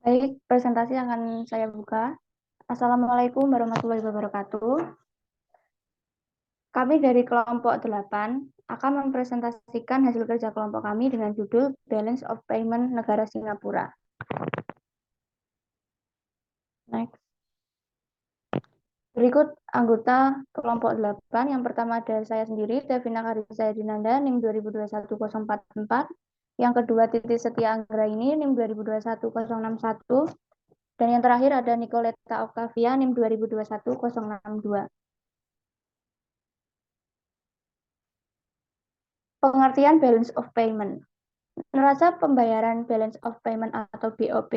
Baik, presentasi akan saya buka. Assalamualaikum warahmatullahi wabarakatuh. Kami dari kelompok 8 akan mempresentasikan hasil kerja kelompok kami dengan judul Balance of Payment Negara Singapura. Next. Berikut anggota kelompok 8. Yang pertama ada saya sendiri, Devina Karisa Dinanda, NIM 2021-044. Yang kedua, Titi Setia Anggraini, NIM 2021-061. Dan yang terakhir ada Nicoletta Octavia, NIM 2021-062. Pengertian balance of payment. Neraca pembayaran balance of payment atau BOP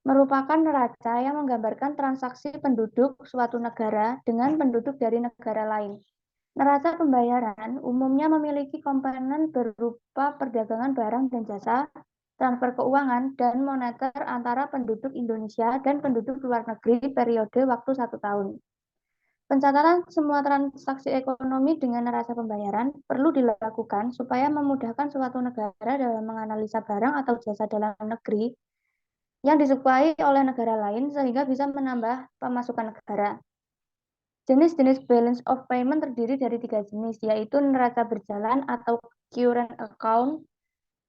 merupakan neraca yang menggambarkan transaksi penduduk suatu negara dengan penduduk dari negara lain. Neraca pembayaran umumnya memiliki komponen berupa perdagangan barang dan jasa, transfer keuangan, dan moneter antara penduduk Indonesia dan penduduk luar negeri periode waktu 1 tahun. Pencatatan semua transaksi ekonomi dengan neraca pembayaran perlu dilakukan supaya memudahkan suatu negara dalam menganalisa barang atau jasa dalam negeri yang disuplai oleh negara lain sehingga bisa menambah pemasukan negara. Jenis-jenis balance of payment terdiri dari 3 jenis, yaitu neraca berjalan atau current account.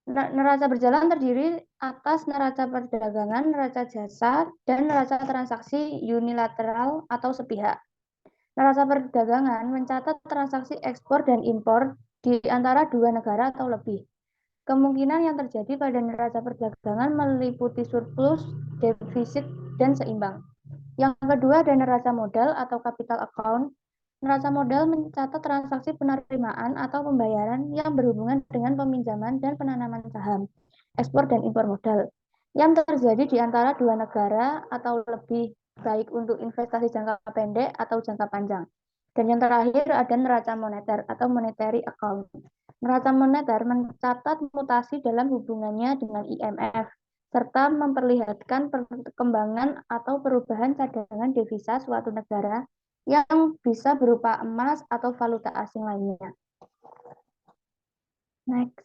Neraca berjalan terdiri atas neraca perdagangan, neraca jasa, dan neraca transaksi unilateral atau sepihak. Neraca perdagangan mencatat transaksi ekspor dan impor di antara dua negara atau lebih. Kemungkinan yang terjadi pada neraca perdagangan meliputi surplus, defisit, dan seimbang. Yang kedua ada neraca modal atau capital account. Neraca modal mencatat transaksi penerimaan atau pembayaran yang berhubungan dengan peminjaman dan penanaman saham, ekspor dan impor modal, yang terjadi di antara dua negara atau lebih, baik untuk investasi jangka pendek atau jangka panjang. Dan yang terakhir ada neraca moneter atau monetary account. Neraca moneter mencatat mutasi dalam hubungannya dengan IMF, serta memperlihatkan perkembangan atau perubahan cadangan devisa suatu negara yang bisa berupa emas atau valuta asing lainnya. Next.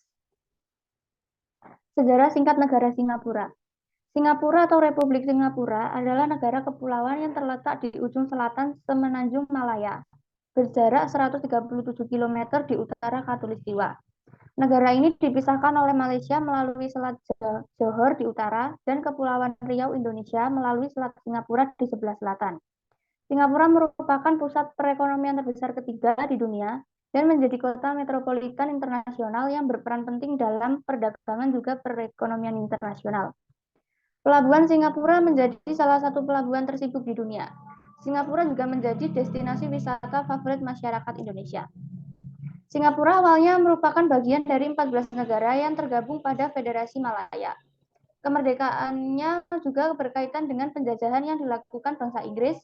Sejarah singkat negara Singapura. Singapura atau Republik Singapura adalah negara kepulauan yang terletak di ujung selatan Semenanjung Malaya, berjarak 137 km di utara Khatulistiwa. Negara ini dipisahkan oleh Malaysia melalui Selat Johor di utara dan Kepulauan Riau Indonesia melalui Selat Singapura di sebelah selatan. Singapura merupakan pusat perekonomian terbesar ketiga di dunia dan menjadi kota metropolitan internasional yang berperan penting dalam perdagangan juga perekonomian internasional. Pelabuhan Singapura menjadi salah satu pelabuhan tersibuk di dunia. Singapura juga menjadi destinasi wisata favorit masyarakat Indonesia. Singapura awalnya merupakan bagian dari 14 negara yang tergabung pada Federasi Malaya. Kemerdekaannya juga berkaitan dengan penjajahan yang dilakukan bangsa Inggris.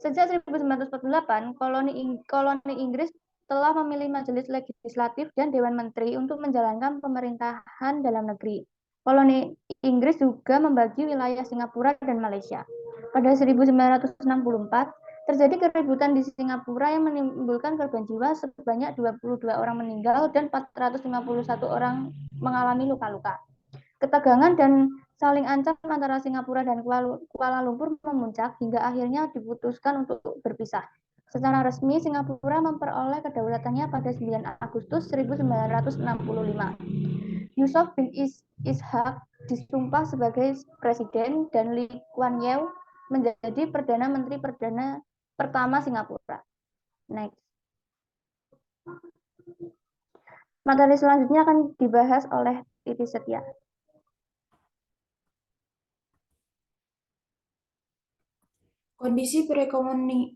Sejak 1948, koloni Inggris telah memilih majelis legislatif dan dewan menteri untuk menjalankan pemerintahan dalam negeri. Koloni Inggris juga membagi wilayah Singapura dan Malaysia. Pada 1964, terjadi keributan di Singapura yang menimbulkan korban jiwa sebanyak 22 orang meninggal dan 451 orang mengalami luka-luka. Ketegangan dan saling ancam antara Singapura dan Kuala Lumpur memuncak hingga akhirnya diputuskan untuk berpisah. Secara resmi, Singapura memperoleh kedaulatannya pada 9 Agustus 1965. Yusof bin Ishak disumpah sebagai presiden dan Lee Kuan Yew menjadi Perdana Menteri pertama Singapura. Next. Materi selanjutnya akan dibahas oleh Titi Setia. Kondisi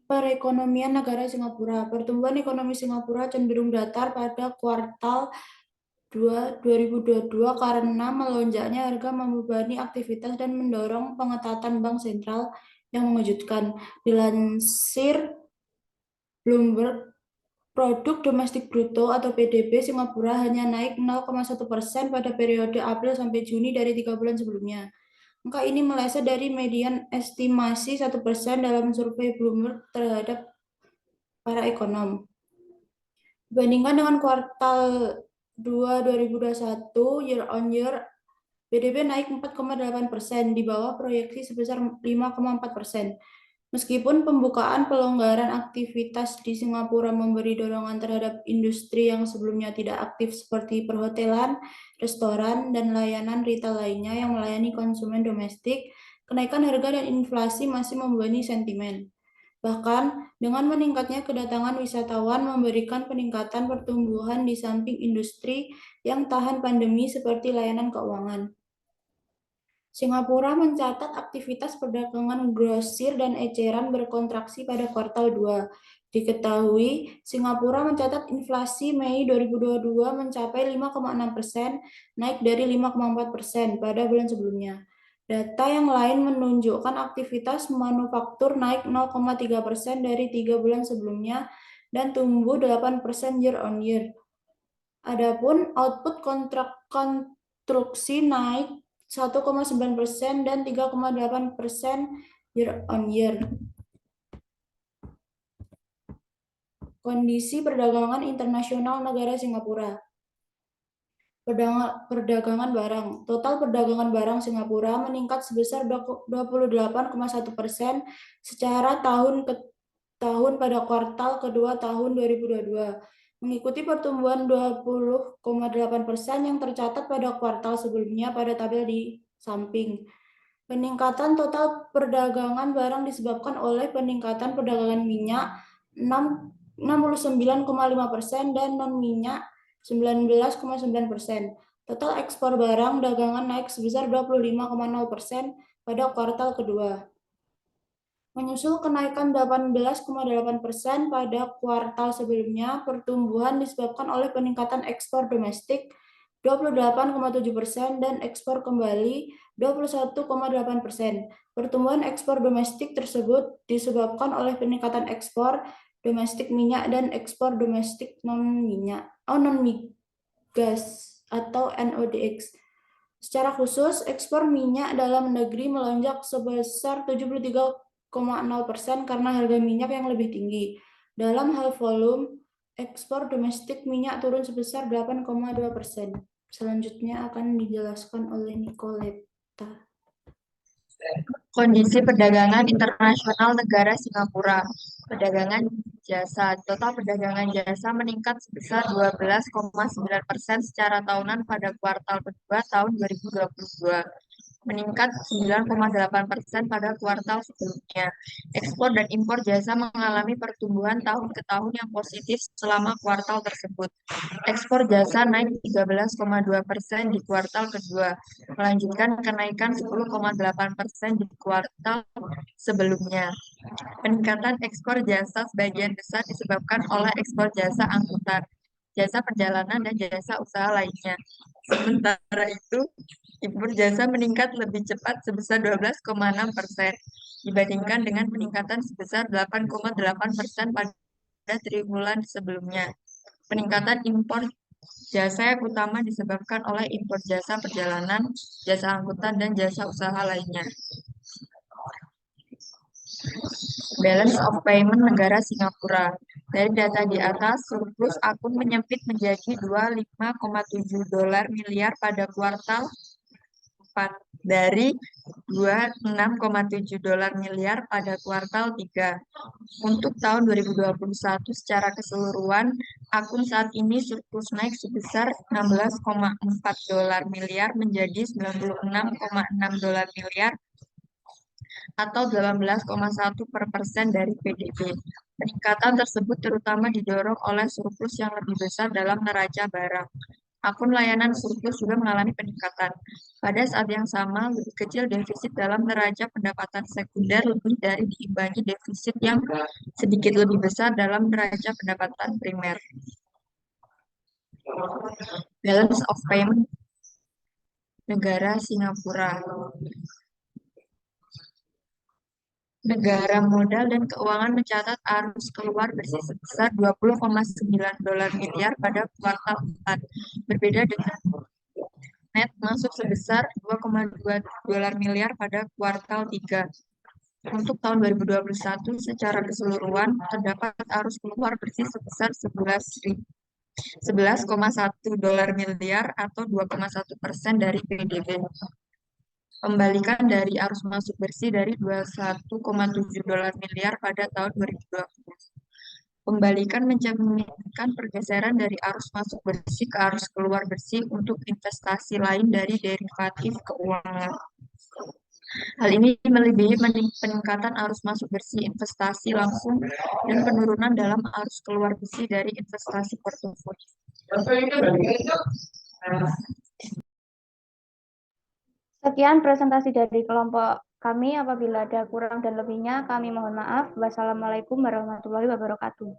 perekonomian negara Singapura. Pertumbuhan ekonomi Singapura cenderung datar pada kuartal 2 2022 karena melonjaknya harga membebani aktivitas dan mendorong pengetatan bank sentral yang mengejutkan. Dilansir Bloomberg, produk domestik bruto atau PDB Singapura hanya naik 0,1% pada periode April sampai Juni dari 3 bulan sebelumnya. Angka ini meleset dari median estimasi 1% dalam survei Bloomberg terhadap para ekonom. Dibandingkan dengan kuartal 2 2021, year on year PDB naik 4,8%, di bawah proyeksi sebesar 5,4%. Meskipun pembukaan pelonggaran aktivitas di Singapura memberi dorongan terhadap industri yang sebelumnya tidak aktif seperti perhotelan, restoran, dan layanan retail lainnya yang melayani konsumen domestik, kenaikan harga dan inflasi masih membebani sentimen. Bahkan, dengan meningkatnya kedatangan wisatawan memberikan peningkatan pertumbuhan di samping industri yang tahan pandemi seperti layanan keuangan. Singapura mencatat aktivitas perdagangan grosir dan eceran berkontraksi pada kuartal 2. Diketahui, Singapura mencatat inflasi Mei 2022 mencapai 5,6%, naik dari 5,4% pada bulan sebelumnya. Data yang lain menunjukkan aktivitas manufaktur naik 0,3% dari 3 bulan sebelumnya dan tumbuh 8% year on year. Adapun output konstruksi naik 1,9% dan 3,8% year on year. Kondisi perdagangan internasional negara Singapura. Perdagangan barang. Total perdagangan barang Singapura meningkat sebesar 28,1% secara tahun ke tahun pada kuartal kedua tahun 2022, mengikuti pertumbuhan 20,8% yang tercatat pada kuartal sebelumnya pada tabel di samping. Peningkatan total perdagangan barang disebabkan oleh peningkatan perdagangan minyak 69,5% dan non-minyak 19,9%. Total ekspor barang dagangan naik sebesar 25,0% pada kuartal kedua. Menyusul kenaikan 18,8% pada kuartal sebelumnya, pertumbuhan disebabkan oleh peningkatan ekspor domestik 28,7% dan ekspor kembali 21,8%. Pertumbuhan ekspor domestik tersebut disebabkan oleh peningkatan ekspor domestik minyak dan ekspor domestik non-migas atau NODX. Secara khusus, ekspor minyak dalam negeri melonjak sebesar 73,0% karena harga minyak yang lebih tinggi. Dalam hal volume, ekspor domestik minyak turun sebesar 8,2%. Selanjutnya akan dijelaskan oleh Nicoletta. Kondisi perdagangan internasional negara Singapura. Perdagangan jasa. Total perdagangan jasa meningkat sebesar 12,9% secara tahunan pada kuartal kedua tahun 2022. Meningkat 9,8% pada kuartal sebelumnya. Ekspor dan impor jasa mengalami pertumbuhan tahun ke tahun yang positif selama kuartal tersebut. Ekspor jasa naik 13,2% di kuartal kedua, melanjutkan kenaikan 10,8% di kuartal sebelumnya. Peningkatan ekspor jasa sebagian besar disebabkan oleh ekspor jasa angkutan, jasa perjalanan, dan jasa usaha lainnya. Sementara itu, impor jasa meningkat lebih cepat sebesar 12,6% dibandingkan dengan peningkatan sebesar 8,8% pada triwulan sebelumnya. Peningkatan impor jasa yang utama disebabkan oleh impor jasa perjalanan, jasa angkutan, dan jasa usaha lainnya. Balance of payment negara Singapura. Dari data di atas, surplus akun menyempit menjadi 25,7 dolar miliar pada kuartal 4 dari 26,7 dolar miliar pada kuartal 3. Untuk tahun 2021 secara keseluruhan, akun saat ini surplus naik sebesar 16,4 dolar miliar menjadi 96,6 dolar miliar atau 18,1% dari PDB. Peningkatan tersebut terutama didorong oleh surplus yang lebih besar dalam neraca barang. Akun layanan surplus juga mengalami peningkatan. Pada saat yang sama, lebih kecil defisit dalam neraca pendapatan sekunder lebih dari diimbangi defisit yang sedikit lebih besar dalam neraca pendapatan primer. Balance of payment negara Singapura. Negara modal dan keuangan mencatat arus keluar bersih sebesar 20,9 dolar miliar pada kuartal 4. Berbeda dengan net masuk sebesar 2,2 dolar miliar pada kuartal 3. Untuk tahun 2021 secara keseluruhan terdapat arus keluar bersih sebesar $11,1 miliar atau 2,1% dari PDB. Pembalikan dari arus masuk bersih dari $21,7 miliar pada tahun 2020. Pembalikan mencerminkan pergeseran dari arus masuk bersih ke arus keluar bersih untuk investasi lain dari derivatif keuangan. Hal ini melebihi peningkatan arus masuk bersih investasi langsung dan penurunan dalam arus keluar bersih dari investasi portofolio. Sekian presentasi dari kelompok kami. Apabila ada kurang dan lebihnya, kami mohon maaf. Wassalamualaikum warahmatullahi wabarakatuh.